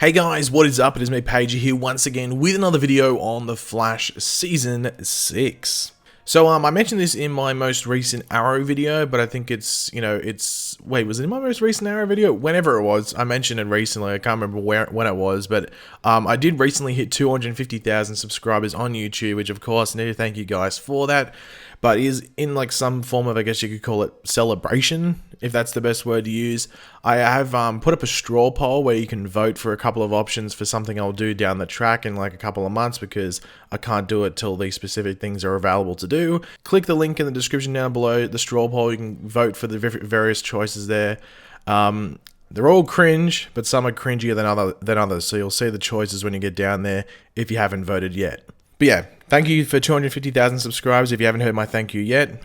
Hey guys, what is up? It is me, Pagey, here once again with another video on The Flash Season 6. So, I mentioned this in my most recent Arrow video, but I think it's, wait, was it in my most recent Arrow video? Whenever it was, I mentioned it recently, I can't remember when it was, but I did recently hit 250,000 subscribers on YouTube, which of course, I need to thank you guys for that, but is in like some form of, I guess you could call it celebration, if that's the best word to use. I have put up a straw poll where you can vote for a couple of options for something I'll do down the track in like a couple of months, because I can't do it till these specific things are available to do. Click the link in the description down below, the straw poll. You can vote for the various choices there. They're all cringe, but some are cringier than others, so you'll see the choices when you get down there if you haven't voted yet. But yeah, thank you for 250,000 subscribers. If you haven't heard my thank you yet,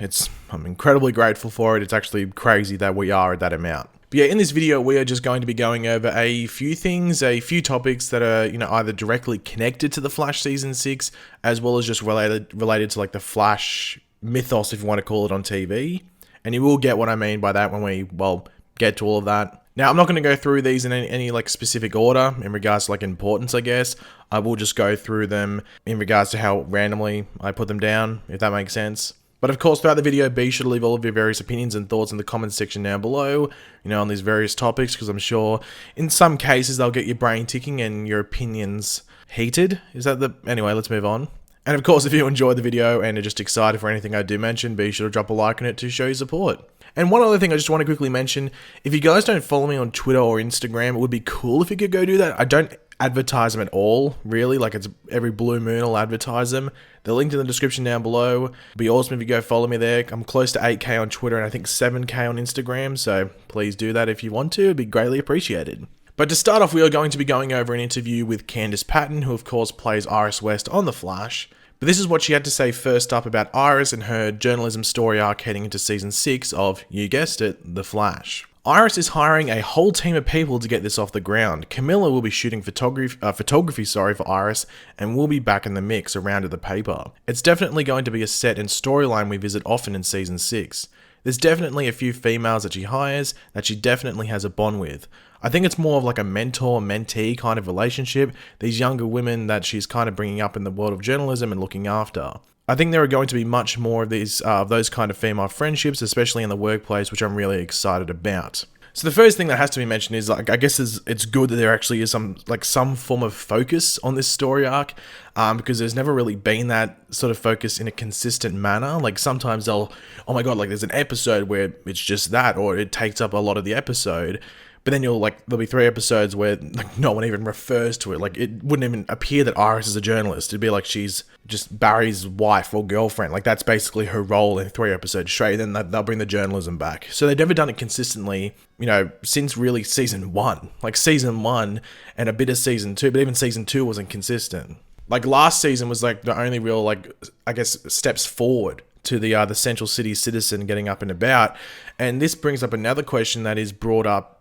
I'm incredibly grateful for it. It's actually crazy that we are at that amount. But yeah, in this video, we are just going to be going over a few things, a few topics that are, either directly connected to The Flash Season 6, as well as just related to like the Flash mythos, if you want to call it, on TV. And you will get what I mean by that when we, get to all of that. Now, I'm not going to go through these in any like specific order in regards to like importance, I guess. I will just go through them in regards to how randomly I put them down, if that makes sense. But of course, throughout the video, be sure to leave all of your various opinions and thoughts in the comments section down below, on these various topics, because I'm sure in some cases they'll get your brain ticking and your opinions heated. Anyway, let's move on. And of course, if you enjoyed the video and are just excited for anything I do mention, be sure to drop a like on it to show your support. And one other thing I just want to quickly mention, if you guys don't follow me on Twitter or Instagram, it would be cool if you could go do that. I don't advertise them at all, really. Like, it's every blue moon I'll advertise them. They're linked in the description down below. It'd be awesome if you go follow me there. I'm close to 8k on Twitter and I think 7k on Instagram, so please do that if you want to. It'd be greatly appreciated. But to start off, we are going to be going over an interview with Candice Patton, who of course plays Iris West on The Flash. But this is what she had to say first up about Iris and her journalism story arc heading into Season 6 of, you guessed it, The Flash. Iris is hiring a whole team of people to get this off the ground. Camilla will be shooting photography for Iris, and will be back in the mix around at the paper. It's definitely going to be a set and storyline we visit often in Season 6. There's definitely a few females that she hires that she definitely has a bond with. I think it's more of like a mentor-mentee kind of relationship, these younger women that she's kind of bringing up in the world of journalism and looking after. I think there are going to be much more of those kind of female friendships, especially in the workplace, which I'm really excited about. So the first thing that has to be mentioned is, like, I guess it's good that there actually is some form of focus on this story arc, because there's never really been that sort of focus in a consistent manner. Like, sometimes oh my god, like there's an episode where it's just that, or it takes up a lot of the episode. But then there'll be 3 episodes where like no one even refers to it. Like, it wouldn't even appear that Iris is a journalist. It'd be like she's just Barry's wife or girlfriend. Like, that's basically her role in 3 episodes straight. Then they'll bring the journalism back. So they've never done it consistently, since really Season 1. Like, Season 1 and a bit of Season 2, but even Season 2 wasn't consistent. Like, last season was like the only real, like, I guess, steps forward to the Central City citizen getting up and about. And this brings up another question that is brought up,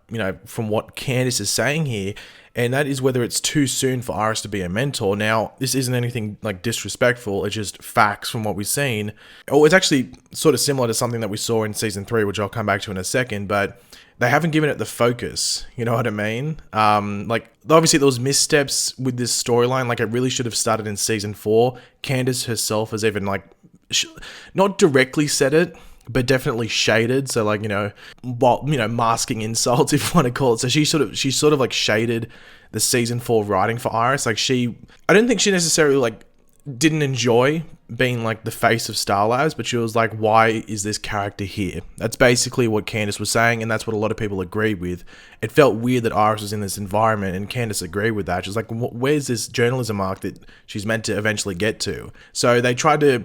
from what Candice is saying here, and that is whether it's too soon for Iris to be a mentor. Now, this isn't anything like disrespectful, it's just facts from what we've seen. It's actually sort of similar to something that we saw in Season 3, which I'll come back to in a second, but they haven't given it the focus, you know what I mean? Like, obviously there was missteps with this storyline, like it really should have started in Season 4. Candice herself has even not directly said it, but definitely shaded. So like, masking insults, if you want to call it. So she sort of like shaded the Season 4 writing for Iris. Like, I don't think she necessarily like didn't enjoy being like the face of Star Labs, but she was like, why is this character here? That's basically what Candice was saying, and that's what a lot of people agreed with. It felt weird that Iris was in this environment, and Candice agreed with that. She's like, where's this journalism arc that she's meant to eventually get to? So they tried to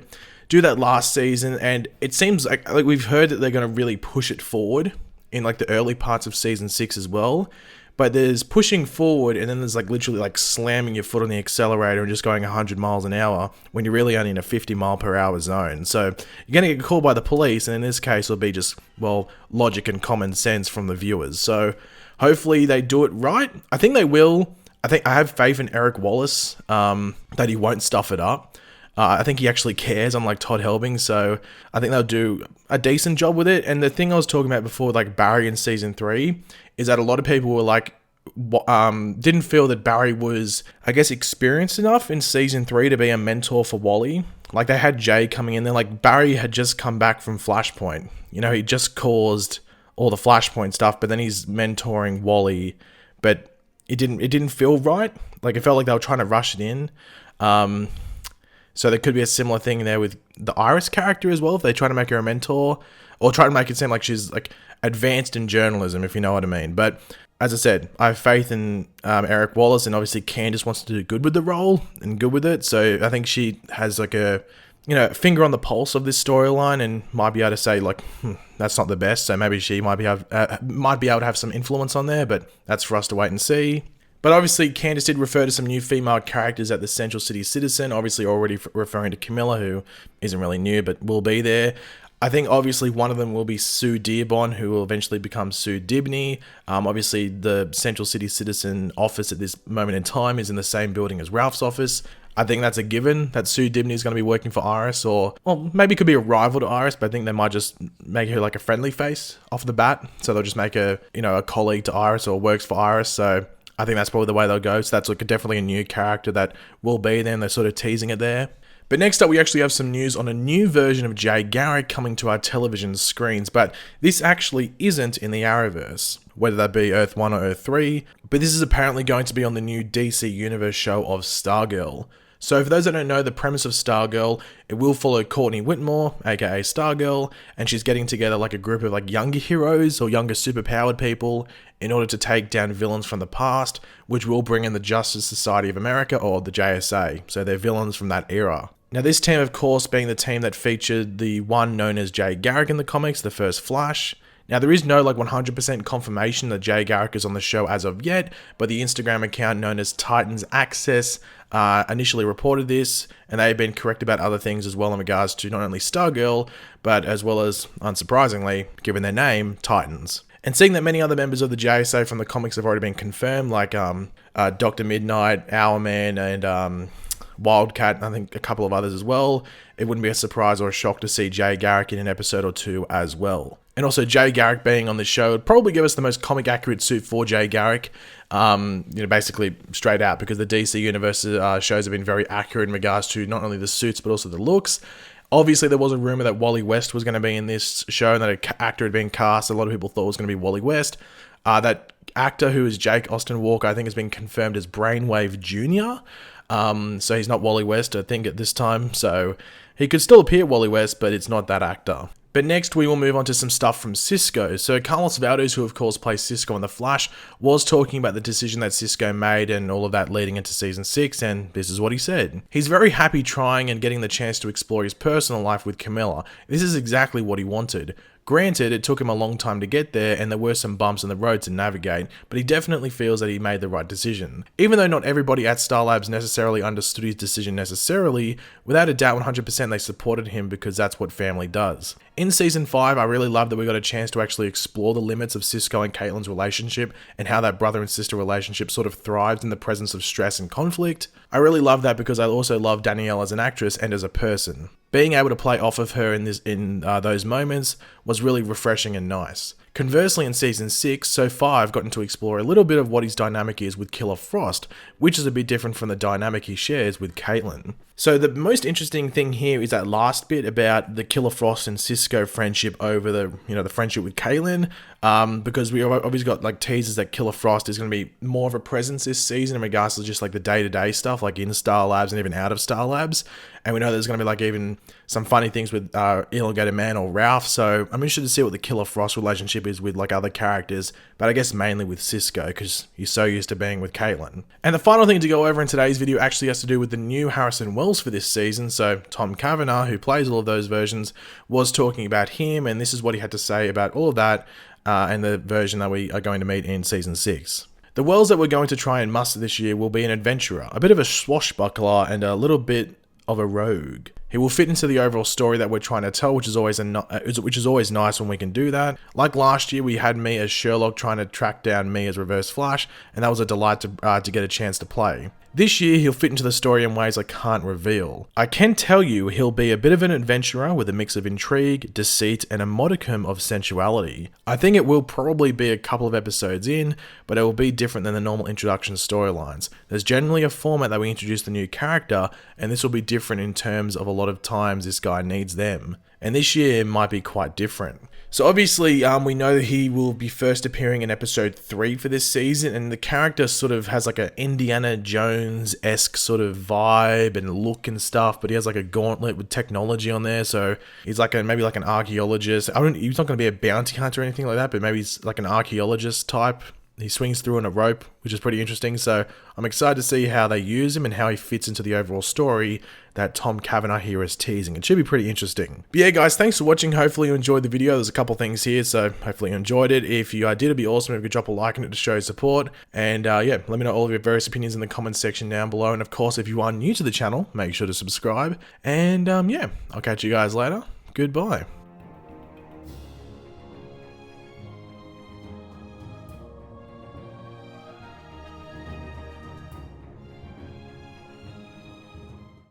do that last season, and it seems like we've heard that they're going to really push it forward in like the early parts of Season 6 as well. But there's pushing forward, and then there's like literally like slamming your foot on the accelerator and just going 100 miles an hour when you're really only in a 50 mile per hour zone. So you're going to get called by the police, and in this case it'll be just, logic and common sense from the viewers. So hopefully they do it right. I think they will. I have faith in Eric Wallace, that he won't stuff it up. I think he actually cares, unlike Todd Helbing, so I think they'll do a decent job with it. And the thing I was talking about before, like Barry in Season 3, is that a lot of people were like, didn't feel that Barry was, I guess, experienced enough in season 3 to be a mentor for Wally. Like, they had Jay coming in there. Like, Barry had just come back from Flashpoint. You know, he just caused all the Flashpoint stuff, but then he's mentoring Wally. But it didn't feel right. Like, it felt like they were trying to rush it in. So there could be a similar thing there with the Iris character as well, if they try to make her a mentor, or try to make it seem like she's, like, advanced in journalism, if you know what I mean. But as I said, I have faith in Eric Wallace, and obviously Candice wants to do good with the role and good with it. So I think she has like a, you know, finger on the pulse of this storyline, and might be able to say like, that's not the best. So maybe she might be able to have some influence on there, but that's for us to wait and see. But obviously, Candice did refer to some new female characters at the Central City Citizen, obviously already referring to Camilla, who isn't really new, but will be there. I think obviously one of them will be Sue Dearborn, who will eventually become Sue Dibney. Obviously, the Central City Citizen office at this moment in time is in the same building as Ralph's office. I think that's a given that Sue Dibney is going to be working for Iris, or well, maybe could be a rival to Iris, but I think they might just make her like a friendly face off the bat. So they'll just make her, you know, a colleague to Iris or works for Iris. So I think that's probably the way they'll go. So that's like definitely a new character that will be there, and they're sort of teasing it there. But next up, we actually have some news on a new version of Jay Garrick coming to our television screens, but this actually isn't in the Arrowverse, whether that be Earth 1 or Earth 3, but this is apparently going to be on the new DC Universe show of Stargirl. So for those that don't know the premise of Stargirl, it will follow Courtney Whitmore, aka Stargirl, and she's getting together like a group of like younger heroes or younger superpowered people in order to take down villains from the past, which will bring in the Justice Society of America, or the JSA, so they're villains from that era. Now this team, of course, being the team that featured the one known as Jay Garrick in the comics, the first Flash. Now there is no like 100% confirmation that Jay Garrick is on the show as of yet, but the Instagram account known as Titans Access initially reported this, and they've been correct about other things as well in regards to not only Stargirl, but as well as, unsurprisingly, given their name, Titans. And seeing that many other members of the JSA from the comics have already been confirmed, like Dr. Midnight, Hourman, and Wildcat, I think a couple of others as well, it wouldn't be a surprise or a shock to see Jay Garrick in an episode or two as well. And also Jay Garrick being on the show would probably give us the most comic accurate suit for Jay Garrick, basically straight out, because the DC Universe shows have been very accurate in regards to not only the suits but also the looks. Obviously, there was a rumor that Wally West was going to be in this show, and that an actor had been cast. A lot of people thought it was going to be Wally West. That actor, who is Jake Austin Walker, I think has been confirmed as Brainwave Jr., so he's not Wally West, I think, at this time. So he could still appear Wally West, but it's not that actor. But next, we will move on to some stuff from Cisco. So Carlos Valdez, who of course plays Cisco in The Flash, was talking about the decision that Cisco made and all of that leading into Season 6, and this is what he said. He's very happy trying and getting the chance to explore his personal life with Camilla. This is exactly what he wanted. Granted, it took him a long time to get there, and there were some bumps in the road to navigate, but he definitely feels that he made the right decision. Even though not everybody at Star Labs necessarily understood his decision necessarily, without a doubt 100% they supported him because that's what family does. In Season 5, I really love that we got a chance to actually explore the limits of Cisco and Caitlin's relationship, and how that brother and sister relationship sort of thrives in the presence of stress and conflict. I really love that because I also love Danielle as an actress and as a person. Being able to play off of her in those moments was really refreshing and nice. Conversely, in Season 6, so far I've gotten to explore a little bit of what his dynamic is with Killer Frost, which is a bit different from the dynamic he shares with Caitlin. So the most interesting thing here is that last bit about the Killer Frost and Cisco friendship over the friendship with Caitlin, because we obviously got like teasers that Killer Frost is going to be more of a presence this season in regards to just like the day-to-day stuff, like in Star Labs and even out of Star Labs. And we know there's going to be like even some funny things with Elongated Man or Ralph, so I'm interested to see what the Killer Frost relationship is with like other characters, but I guess mainly with Cisco, because he's so used to being with Caitlin. And the final thing to go over in today's video actually has to do with the new Harrison Wells for this season. So Tom Cavanagh, who plays all of those versions, was talking about him, and this is what he had to say about all of that, and the version that we are going to meet in Season 6. The Wells that we're going to try and muster this year will be an adventurer, a bit of a swashbuckler, and a little bit of a rogue. He will fit into the overall story that we're trying to tell, which is always nice when we can do that. Like last year, we had me as Sherlock trying to track down me as Reverse Flash, and that was a delight to get a chance to play. This year, he'll fit into the story in ways I can't reveal. I can tell you he'll be a bit of an adventurer with a mix of intrigue, deceit, and a modicum of sensuality. I think it will probably be a couple of episodes in, but it will be different than the normal introduction storylines. There's generally a format that we introduce the new character, and this will be different in terms of a lot of times this guy needs them. And this year might be quite different. So obviously, we know that he will be first appearing in episode 3 for this season, and the character sort of has like an Indiana Jones-esque sort of vibe and look and stuff, but he has like a gauntlet with technology on there, so he's like maybe like an archaeologist. He's not going to be a bounty hunter or anything like that, but maybe he's like an archaeologist type. He swings through on a rope, which is pretty interesting, so I'm excited to see how they use him and how he fits into the overall story that Tom Cavanagh here is teasing. It should be pretty interesting. But yeah, guys, thanks for watching. Hopefully you enjoyed the video. There's a couple things here, so hopefully you enjoyed it. If you did, it'd be awesome if you could drop a like on it to show support. And yeah, let me know all of your various opinions in the comments section down below. And of course, if you are new to the channel, make sure to subscribe. And yeah, I'll catch you guys later. Goodbye.